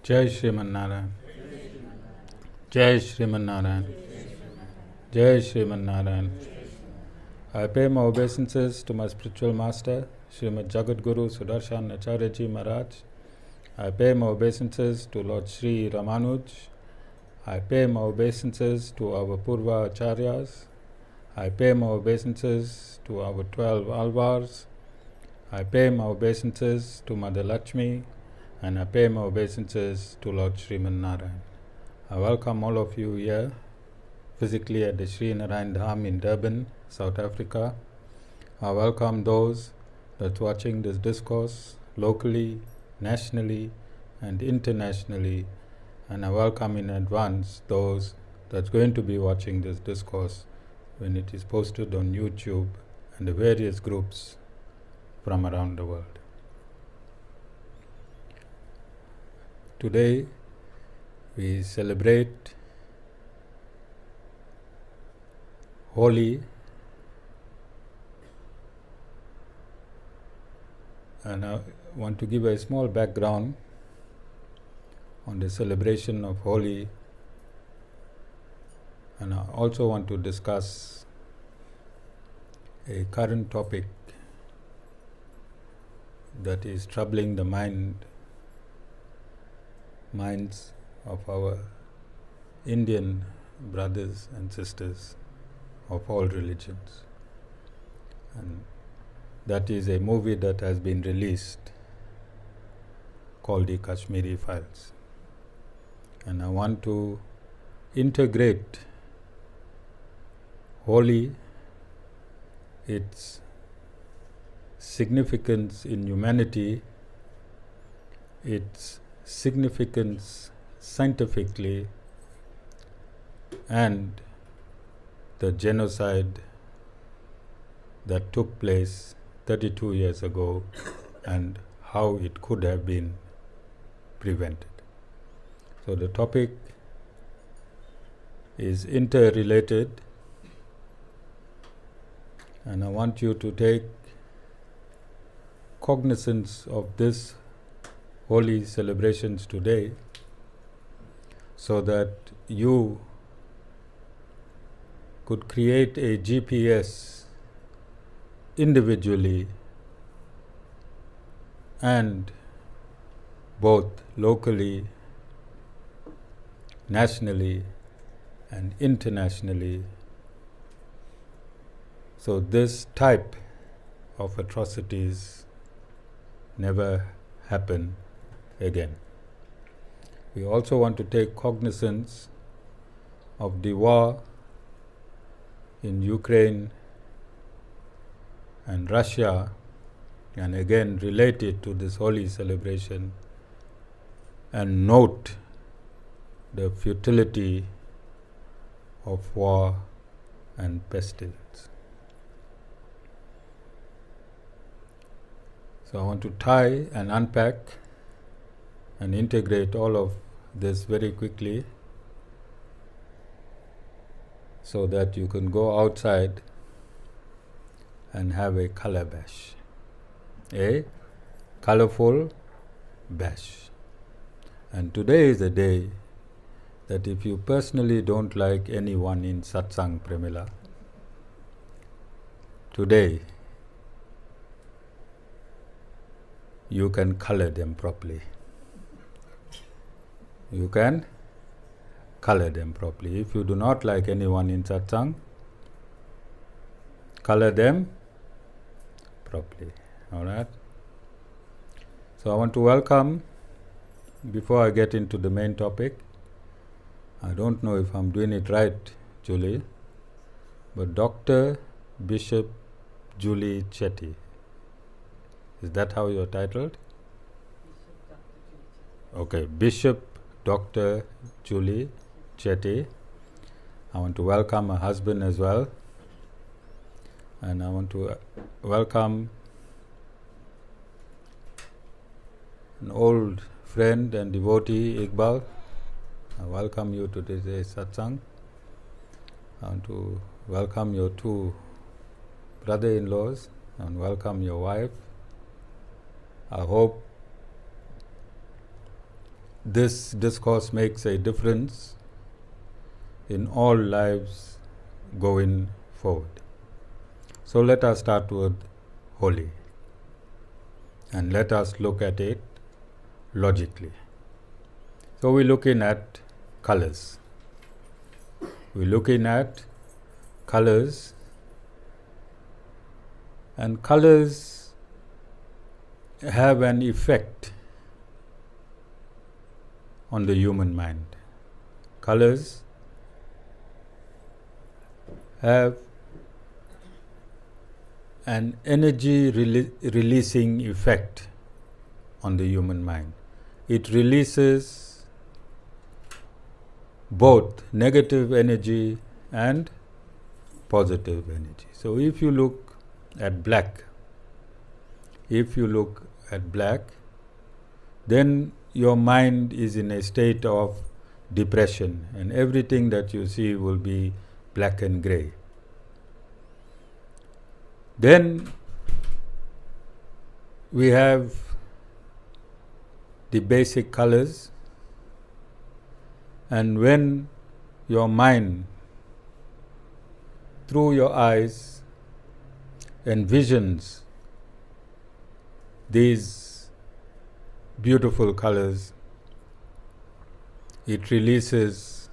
Jai Shriman Narayan. Jai Shriman Narayan. Jai Shriman Narayan. I pay my obeisances to my spiritual master, Srimad Jagadguru Sudarshan Acharya Ji Maharaj. I pay my obeisances to Lord Sri Ramanuj. I pay my obeisances to our Purva Acharyas. I pay my obeisances to our 12 Alvars. I pay my obeisances to Mother Lakshmi, and I pay my obeisances to Lord Sriman Narayan. I welcome all of you here, physically at the Sri Narayan Dham in Durban, South Africa. I welcome those that's watching this discourse locally, nationally, and internationally, and I welcome in advance those that's going to be watching this discourse when it is posted on YouTube and the various groups from around the world. Today we celebrate Holi, and I want to give a small background on the celebration of Holi, and I also want to discuss a current topic that is troubling the minds of our Indian brothers and sisters of all religions. And that is a movie that has been released called the Kashmiri Files. And I want to integrate Holi, its significance in humanity, its significance scientifically, and the genocide that took place 32 years ago and how it could have been prevented. So the topic is interrelated, and I want you to take cognizance of this holy celebrations today so that you could create a GPS individually and both locally, nationally, and internationally, so this type of atrocities never happen again. We also want to take cognizance of the war in Ukraine and Russia, and again relate it to this holy celebration and note the futility of war and pestilence. So I want to tie and unpack and integrate all of this very quickly so that you can go outside and have a color bash, a colorful bash. And today is a day that if you personally don't like anyone in satsang Premila, today you can color them properly. You can color them properly. If you do not like anyone in satsang, color them properly. Alright? So I want to welcome, before I get into the main topic, I don't know if I'm doing it right, Julie, but Dr. Bishop Julie Chetty. Is that how you're titled? Okay, Bishop Dr. Julie Chetty. I want to welcome her husband as well. And I want to welcome an old friend and devotee, Iqbal. I welcome you to today's satsang. I want to welcome your two brother-in-laws and welcome your wife. I hope this discourse makes a difference in all lives going forward. So let us start with Holi, and let us look at it logically. So we're looking at colors. We're looking at colors, and colors have an effect on the human mind. Colors have an energy releasing effect on the human mind. It releases both negative energy and positive energy. So if you look at black, then your mind is in a state of depression, and everything that you see will be black and grey. Then we have the basic colors, and when your mind, through your eyes, envisions these beautiful colors, it releases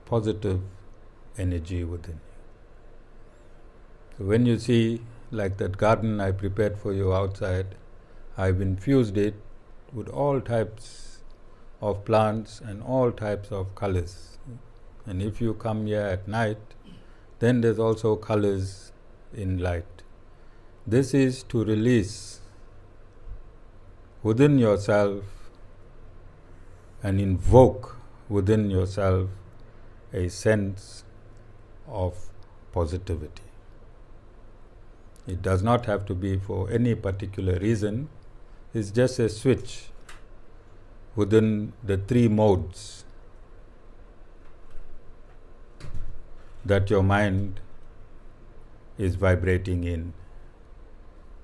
positive energy within you. So when you see, like that garden I prepared for you outside, I've infused it with all types of plants and all types of colors. And if you come here at night, then there's also colors in light. This is to release within yourself and invoke within yourself a sense of positivity. It does not have to be for any particular reason. It's just a switch within the three modes that your mind is vibrating in.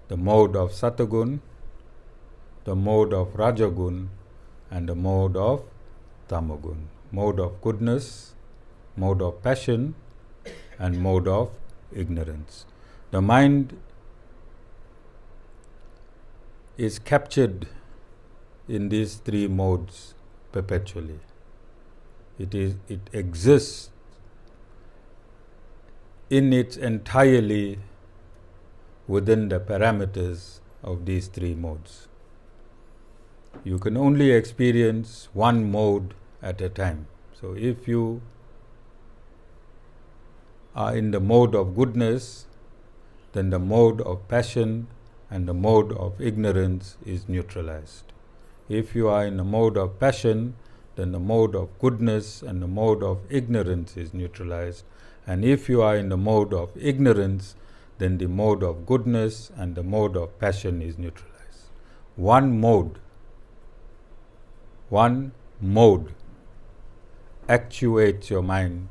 The mode of Satagun, the mode of Rajagun, and the mode of Tamagun. Mode of goodness, mode of passion, and mode of ignorance. The mind is captured in these three modes perpetually. It exists in its entirely within the parameters of these three modes. You can only experience one mode at a time. So if you are in the mode of goodness, then the mode of passion and the mode of ignorance is neutralized. If you are in the mode of passion, then the mode of goodness and the mode of ignorance is neutralized. And if you are in the mode of ignorance, then the mode of goodness and the mode of passion is neutralized. One mode actuates your mind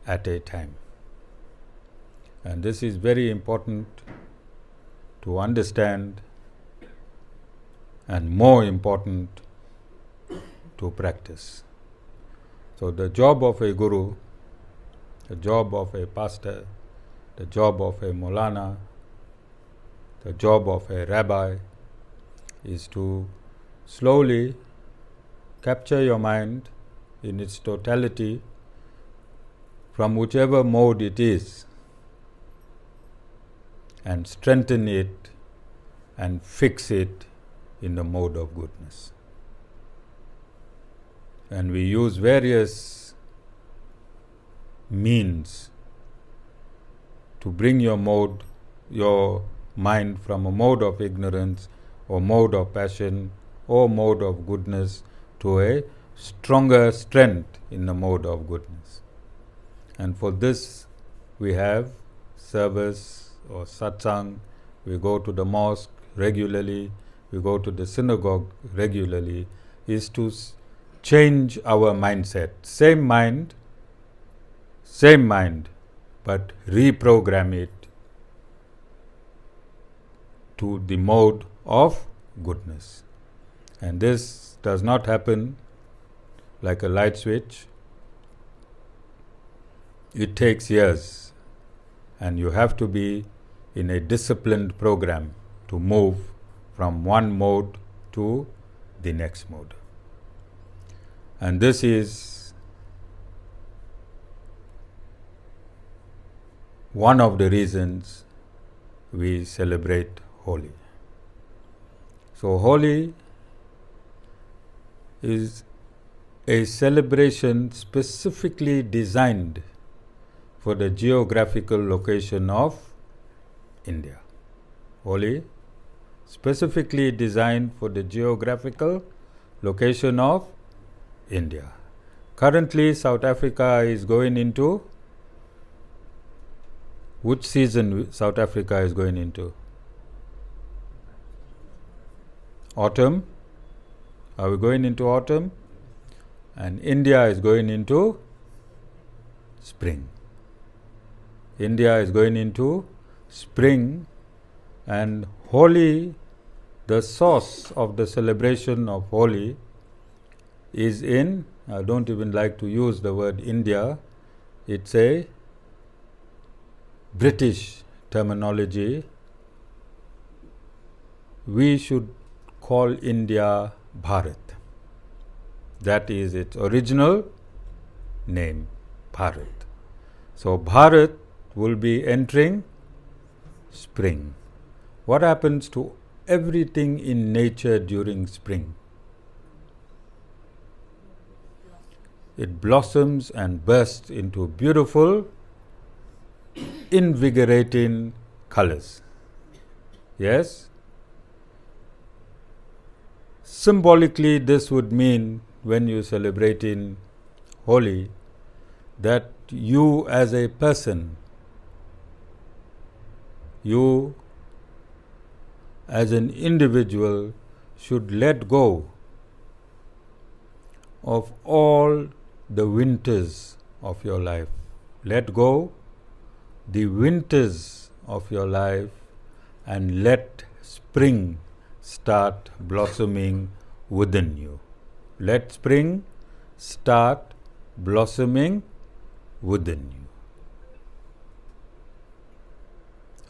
at a time. And this is very important to understand, and more important to practice. So the job of a guru, the job of a pastor, the job of a Maulana, the job of a rabbi is to slowly capture your mind in its totality from whichever mode it is, and strengthen it and fix it in the mode of goodness. And we use various means to bring your mind from a mode of ignorance or mode of passion or mode of goodness to a stronger strength in the mode of goodness. And for this we have service or satsang. We go to the mosque regularly, we go to the synagogue regularly, is to change our mindset. Same mind, but reprogram it to the mode of goodness. And this does not happen like a light switch. It takes years, and you have to be in a disciplined program to move from one mode to the next mode. And this is one of the reasons we celebrate Holi. So Holi is a celebration specifically designed for the geographical location of India. Holi specifically designed for the geographical location of India. Currently, South Africa is going into which season? South Africa is going into autumn. Are we going into autumn? And India is going into spring. India is going into spring, and Holi, the source of the celebration of Holi, is in, I don't even like to use the word India, it's a British terminology. We should call India Bharat. That is its original name, Bharat. So Bharat will be entering spring. What happens to everything in nature during spring? It blossoms and bursts into beautiful, invigorating colors. Yes? Symbolically, this would mean, when you celebrate in Holi, that you as a person, you as an individual should let go of all the winters of your life. Let go the winters of your life and let spring start blossoming within you. Let spring start blossoming within you.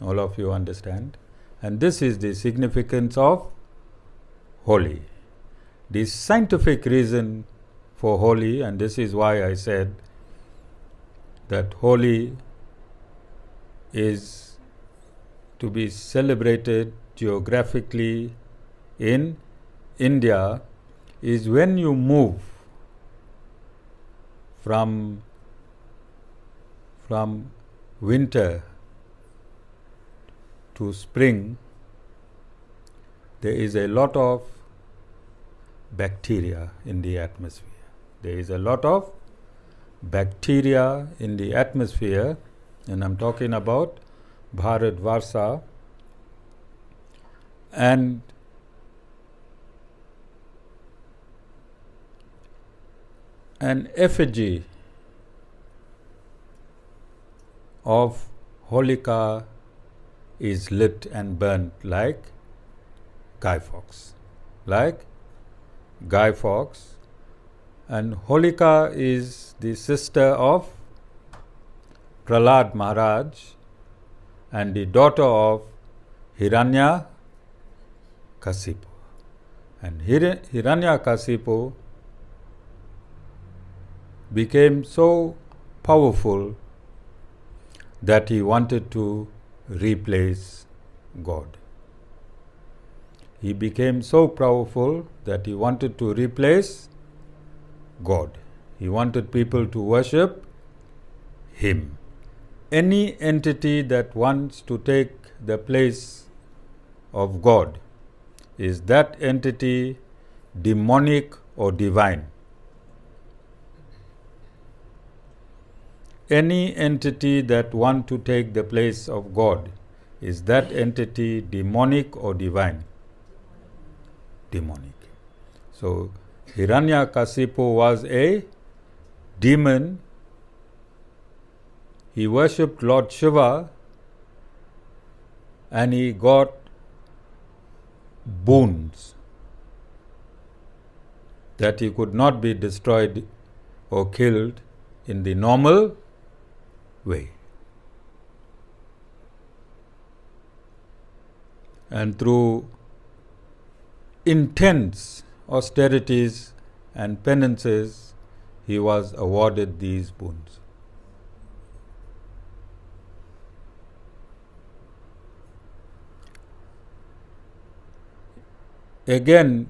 All of you understand? And this is the significance of Holi. The scientific reason for Holi, and this is why I said that Holi is to be celebrated geographically in India, is when you move from winter to spring, there is a lot of bacteria in the atmosphere. There is a lot of bacteria in the atmosphere, and I'm talking about Bharat Varsa, and an effigy of Holika is lit and burnt like Guy Fawkes. And Holika is the sister of Prahlad Maharaj and the daughter of Hiranya Kasipu. And Hiranya Kasipu became so powerful that he wanted to replace God. He became so powerful that he wanted to replace God. He wanted people to worship him. Any entity that wants to take the place of God, is that entity demonic or divine? Any entity that wants to take the place of God, is that entity demonic or divine? Demonic. So Hiranyakasipu was a demon. He worshipped Lord Shiva and he got boons. that he could not be destroyed or killed in the normal way. And through intense austerities and penances, he was awarded these boons. Again,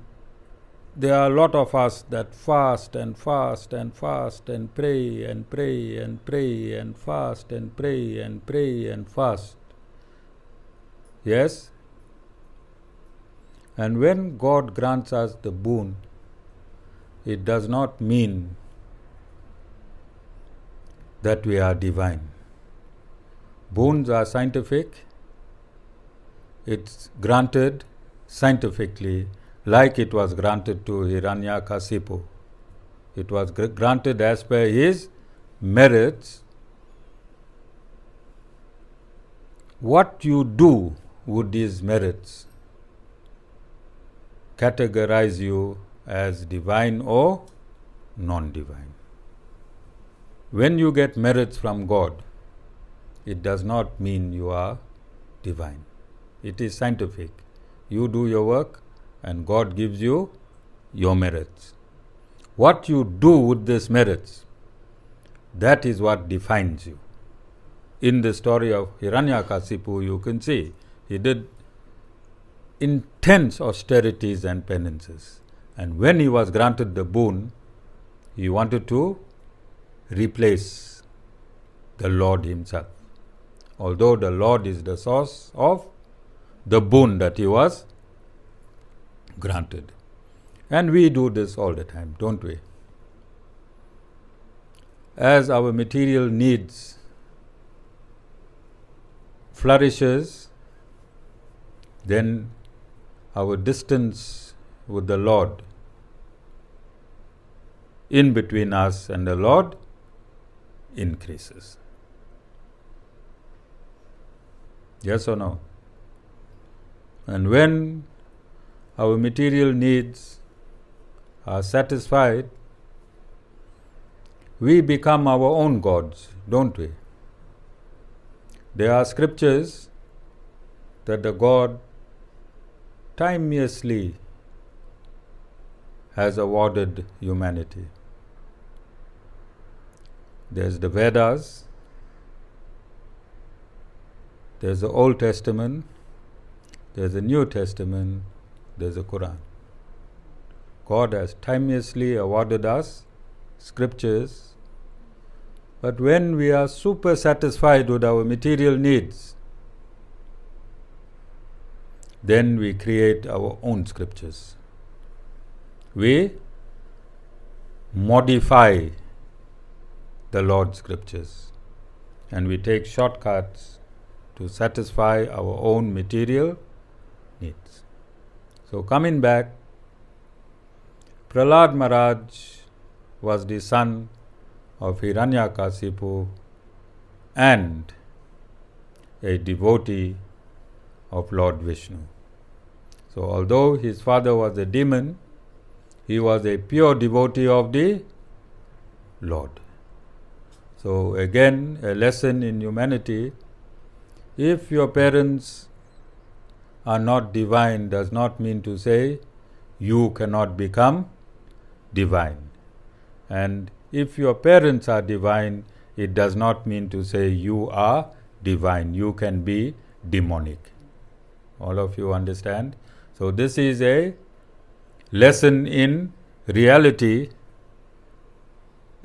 there are a lot of us that fast and fast and fast and pray and pray and pray and fast and pray and pray and fast. Yes? And when God grants us the boon, it does not mean that we are divine. Boons are scientific. It's granted scientifically, like it was granted to Hiranyakasipu. It was granted as per his merits. What you do with these merits categorize you as divine or non-divine. When you get merits from God, it does not mean you are divine. It is scientific. You do your work and God gives you your merits. What you do with these merits, that is what defines you. In the story of Hiranyakasipu, you can see he did intense austerities and penances. And when he was granted the boon, he wanted to replace the Lord himself. Although the Lord is the source of the boon that he was granted. And we do this all the time, don't we? As our material needs flourishes, then our distance with the Lord, in between us and the Lord, increases. Yes or no? And when our material needs are satisfied, we become our own gods, don't we? There are scriptures that the God timelessly has awarded humanity. There's the Vedas, there's the Old Testament, there's the New Testament, there's the Quran. God has timelessly awarded us scriptures, but when we are super satisfied with our material needs, then we create our own scriptures. We modify the Lord's scriptures and we take shortcuts to satisfy our own material needs. So coming back, Prahlad Maharaj was the son of Hiranyakasipu and a devotee of Lord Vishnu. So although his father was a demon, he was a pure devotee of the Lord. So again, a lesson in humanity: if your parents are not divine, does not mean to say you cannot become divine. And if your parents are divine, it does not mean to say you are divine. You can be demonic. All of you understand? So this is a lesson in reality,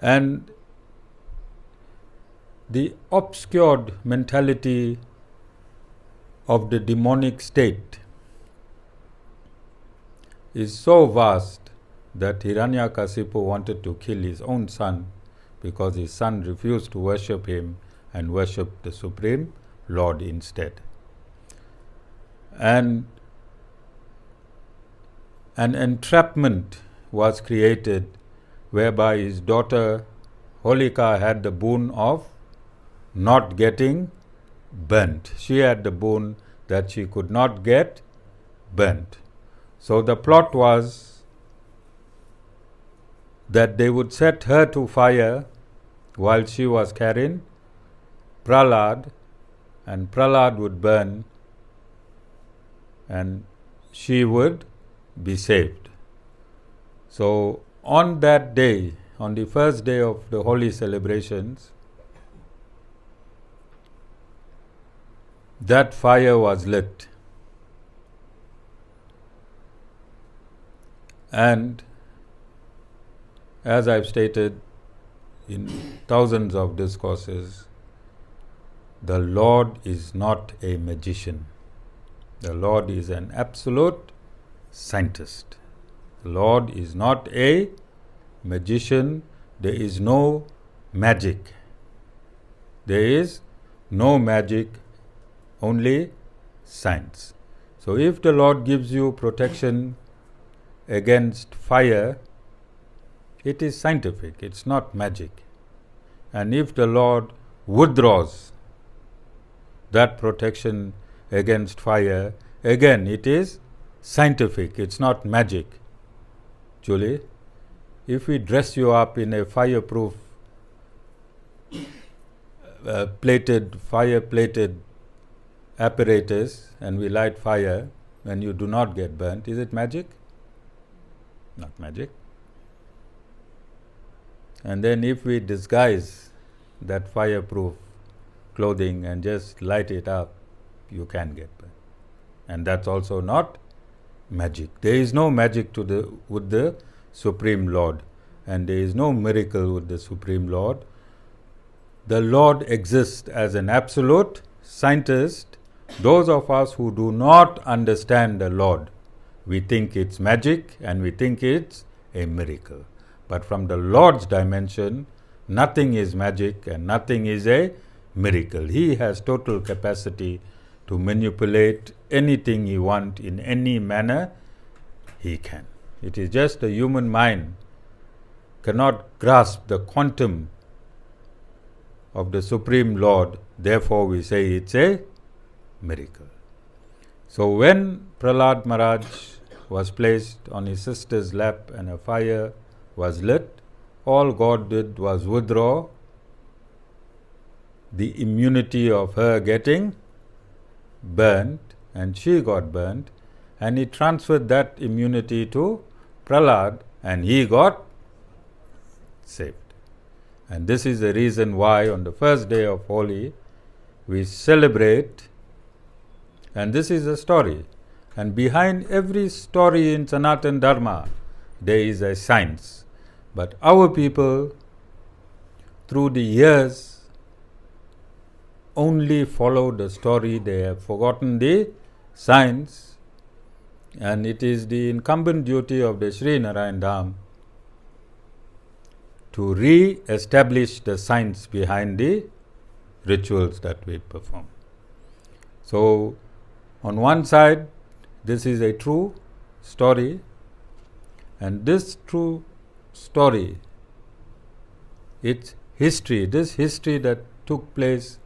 and the obscured mentality of the demonic state is so vast that Hiranyakasipu wanted to kill his own son because his son refused to worship him and worshipped the Supreme Lord instead. And an entrapment was created whereby his daughter Holika had the boon of not getting burnt. She had the boon that she could not get burnt. So the plot was that they would set her to fire while she was carrying Prahlad, and Prahlad would burn and she would be saved. So on that day, on the first day of the Holi celebrations, that fire was lit. And as I've stated in thousands of discourses, the Lord is not a magician. The Lord is an absolute scientist. The Lord is not a magician. There is no magic. There is no magic, only science. So if the Lord gives you protection against fire, it is scientific, it's not magic. And if the Lord withdraws that protection against fire, again it is scientific, it's not magic. Julie, if we dress you up in a fireproof fire-plated apparatus and we light fire and you do not get burnt, is it magic? Not magic. And then if we disguise that fireproof clothing and just light it up, you can get burnt. And that's also not magic. There is no magic with the Supreme Lord, and there is no miracle with the Supreme Lord. The Lord exists as an absolute scientist. Those of us who do not understand the Lord, we think it's magic and we think it's a miracle. But from the Lord's dimension, nothing is magic and nothing is a miracle. He has total capacity to manipulate anything he wants in any manner he can. It is just the human mind cannot grasp the quantum of the Supreme Lord, therefore we say it's a miracle. So when Prahlad Maharaj was placed on his sister's lap and a fire was lit, all God did was withdraw the immunity of her getting burnt, and she got burnt, and he transferred that immunity to Prahlad and he got saved. And this is the reason why on the first day of Holi we celebrate, and this is a story, and behind every story in Sanatana Dharma there is a science. But our people through the years only follow the story, they have forgotten the science, and it is the incumbent duty of the Sri Narayan Dham to re-establish the science behind the rituals that we perform. So, on one side, this is a true story, and this true story, its history, this history that took place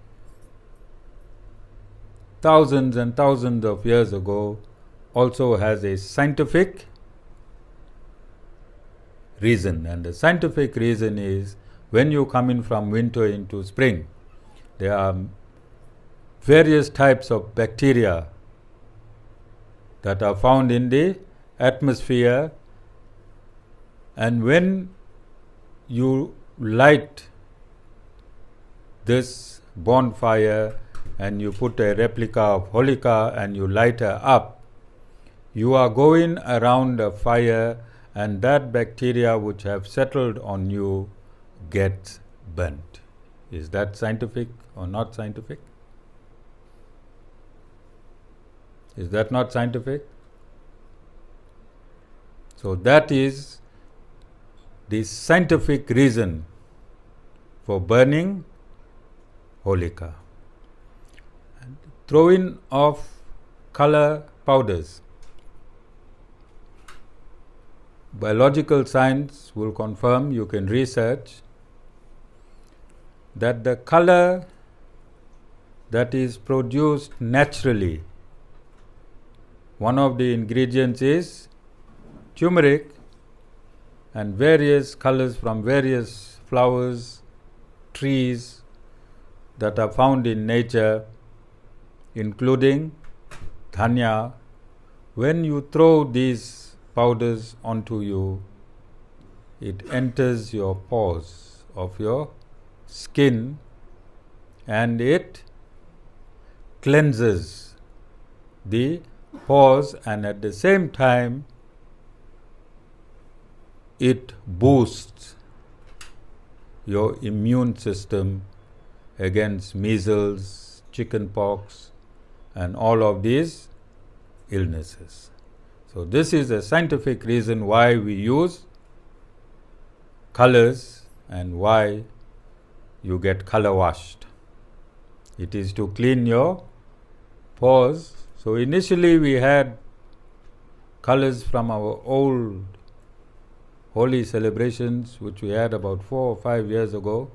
thousands and thousands of years ago, also has a scientific reason. And the scientific reason is when you come in from winter into spring, there are various types of bacteria that are found in the atmosphere, and when you light this bonfire and you put a replica of Holika and you light her up, you are going around a fire, and that bacteria which have settled on you gets burnt. Is that scientific or not scientific? Is that not scientific? So that is the scientific reason for burning Holika. And throwing of color powders. Biological science will confirm, you can research, that the color that is produced naturally, one of the ingredients is turmeric, and various colors from various flowers, trees that are found in nature, including dhanya. When you throw these powders onto you, it enters your pores of your skin and it cleanses the pores, and at the same time it boosts your immune system against measles, chickenpox, and all of these illnesses. So this is a scientific reason why we use colors and why you get color washed. It is to clean your pores. So initially we had colors from our old Holi celebrations, which we had about 4 or 5 years ago,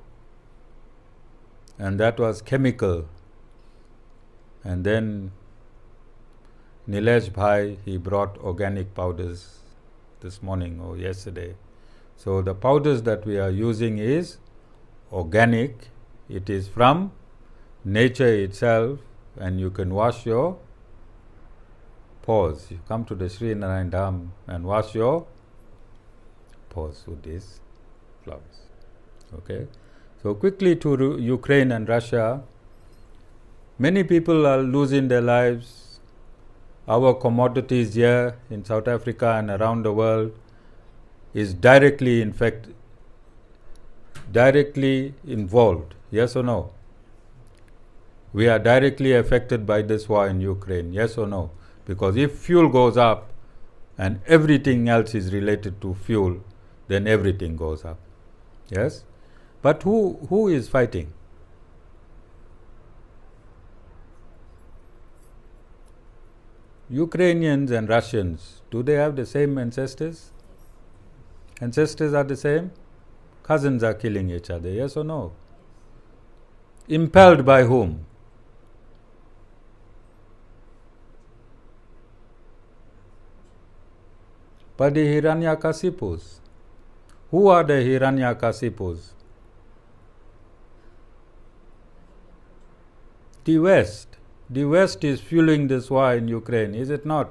and that was chemical. And then Nilesh Bhai, he brought organic powders this morning or yesterday. So the powders that we are using is organic. It is from nature itself, and you can wash your pores. You come to the Sri Narayan Dham and wash your pores with these flowers. Okay. So quickly to Ukraine and Russia. Many people are losing their lives. Our commodities here in South Africa and around the world is directly involved. Yes or no? We are directly affected by this war in Ukraine. Yes or no? Because if fuel goes up and everything else is related to fuel, then everything goes up. Yes? But who is fighting? Ukrainians and Russians, do they have the same ancestors? Ancestors are the same? Cousins are killing each other, yes or no? Impelled by whom? By the Hiranyakasipus. Who are the Hiranyakasipus? The West. The West is fueling this war in Ukraine, is it not?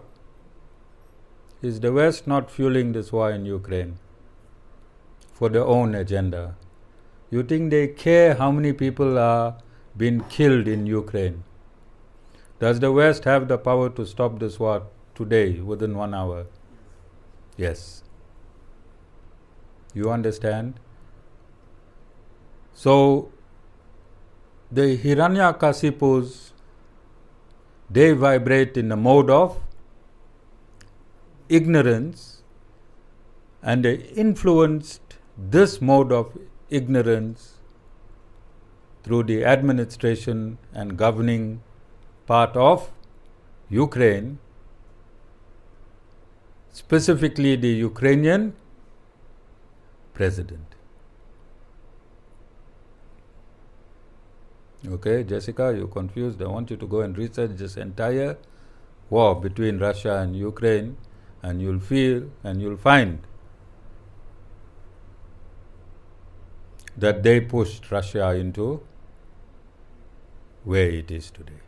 Is the West not fueling this war in Ukraine for their own agenda? You think they care how many people are being killed in Ukraine? Does the West have the power to stop this war today, within 1 hour? Yes. You understand? So, the Hiranyakasipus, they vibrate in the mode of ignorance, and they influenced this mode of ignorance through the administration and governing part of Ukraine, specifically the Ukrainian president. Okay, Jessica, you're confused. I want you to go and research this entire war between Russia and Ukraine, and you'll find that they pushed Russia into where it is today.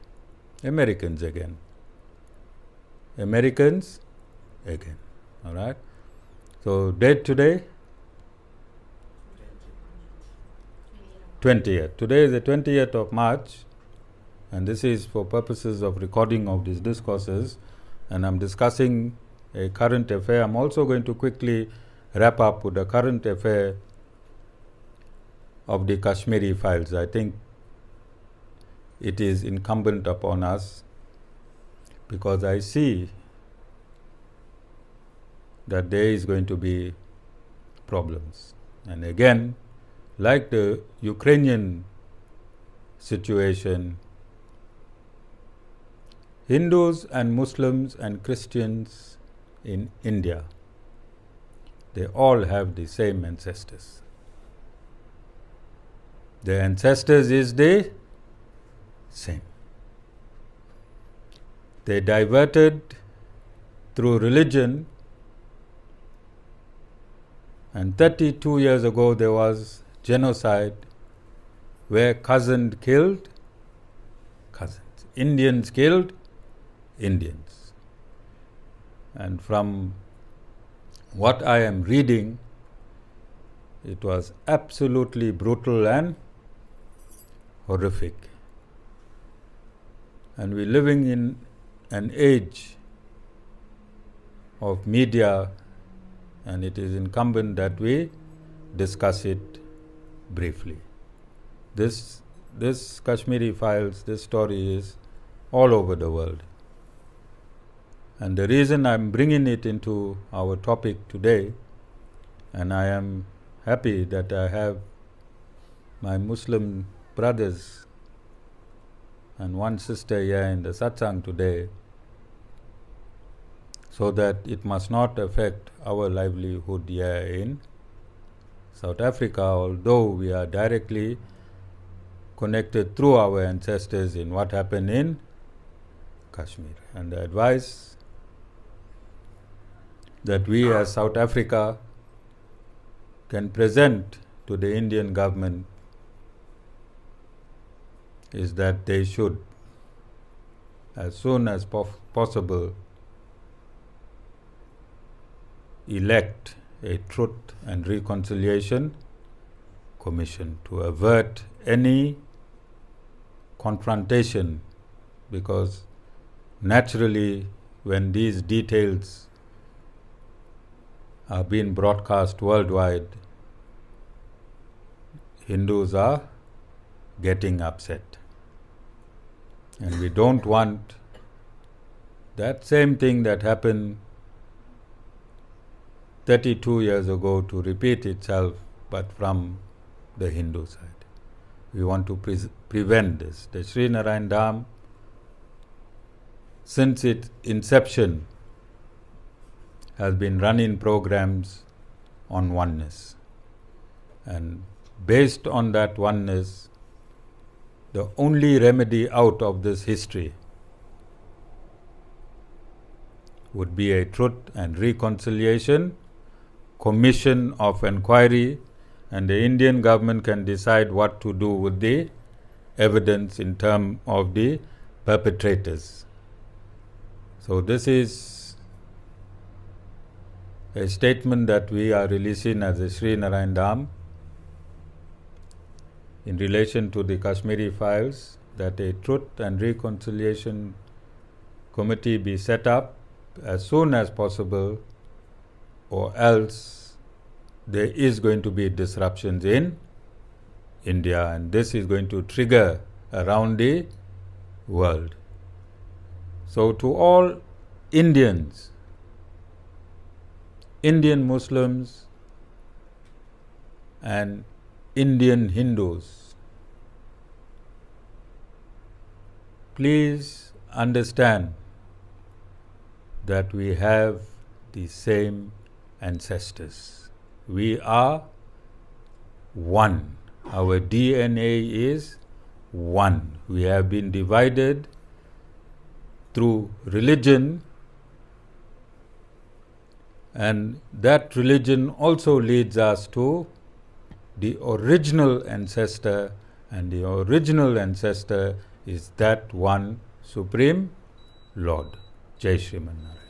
Americans again. All right. So date today? 20th. Today is the 20th of March, and this is for purposes of recording of these discourses, and I'm discussing a current affair. I'm also going to quickly wrap up with the current affair of the Kashmiri Files. I think it is incumbent upon us, because I see that there is going to be problems. And again, like the Ukrainian situation, Hindus and Muslims and Christians in India, they all have the same ancestors. Their ancestors is the same. They diverted through religion And 32 years ago there was genocide where cousins killed cousins, Indians killed Indians. And from what I am reading, it was absolutely brutal and horrific. And we're living in an age of media, and it is incumbent that we discuss it briefly. This Kashmiri Files, this story is all over the world. And the reason I'm bringing it into our topic today, and I am happy that I have my Muslim brothers and one sister here in the satsang today, so that it must not affect our livelihood here in South Africa, although we are directly connected through our ancestors in what happened in Kashmir. And the advice that we as South Africa can present to the Indian government is that they should, as soon as possible, elect a Truth and Reconciliation Commission to avert any confrontation, because naturally when these details are being broadcast worldwide, Hindus are getting upset. And we don't want that same thing that happened 32 years ago to repeat itself, but from the Hindu side. We want to prevent this. The Sri Narayan Dham, since its inception, has been running programs on oneness. And based on that oneness, the only remedy out of this history would be a Truth and Reconciliation Commission of Inquiry, and the Indian government can decide what to do with the evidence in terms of the perpetrators. So this is a statement that we are releasing as a Sri Narayan Dham in relation to the Kashmiri Files, that a Truth and Reconciliation Committee be set up as soon as possible, or else there is going to be disruptions in India, and this is going to trigger around the world. So to all Indians, Indian Muslims and Indian Hindus, please understand that we have the same ancestors. We are one. Our DNA is one. We have been divided through religion, and that religion also leads us to the original ancestor, and the original ancestor is that one Supreme Lord. Jai Shri Narayan.